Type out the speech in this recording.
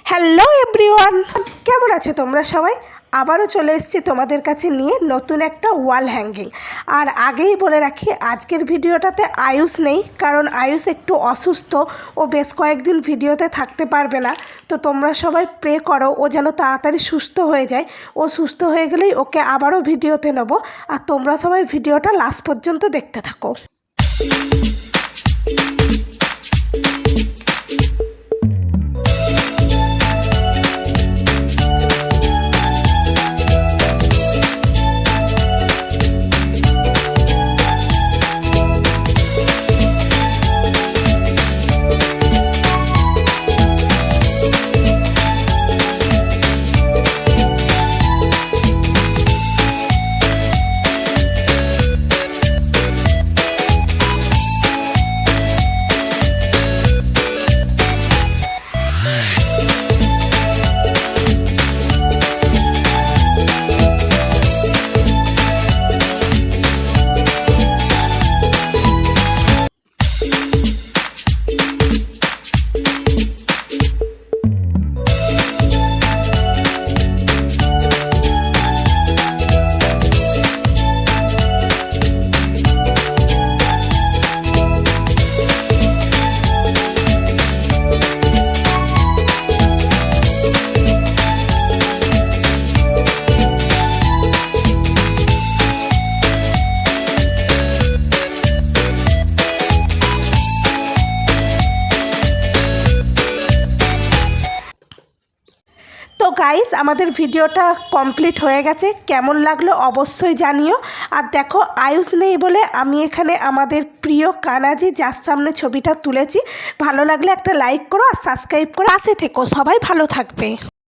Hello everyone, কেমন আছো তোমরা সবাই? আবারও চলে এসেছি তোমাদের কাছে নিয়ে নতুন একটা ওয়াল হ্যাঙ্গিং। আর আগেই বলে রাখি, আজকের ভিডিওটাতে আয়ুষ নেই, কারণ আয়ুষ একটু অসুস্থ, ও বেশ কয়েকদিন ভিডিওতে থাকতে পারবে না। তো তোমরা সবাই প্রে করো ও যেন তাড়াতাড়ি সুস্থ হয়ে যায়। ও সুস্থ হয়ে গেলেই ওকে আবারও ভিডিওতে নেব। আর তোমরা সবাই ভিডিওটা লাস্ট পর্যন্ত দেখতে থাকো। তো গাইস, আমাদের ভিডিওটা কমপ্লিট হয়ে গেছে। কেমন লাগলো অবশ্যই জানিও। আর দেখো, আয়ুষ নেই বলে আমি এখানে আমাদের প্রিয় কানাজি যার সামনে ছবিটা তুলেছি। ভালো লাগলে একটা লাইক করো আর সাবস্ক্রাইব করো, পাশে থেকো। সবাই ভালো থাকবে।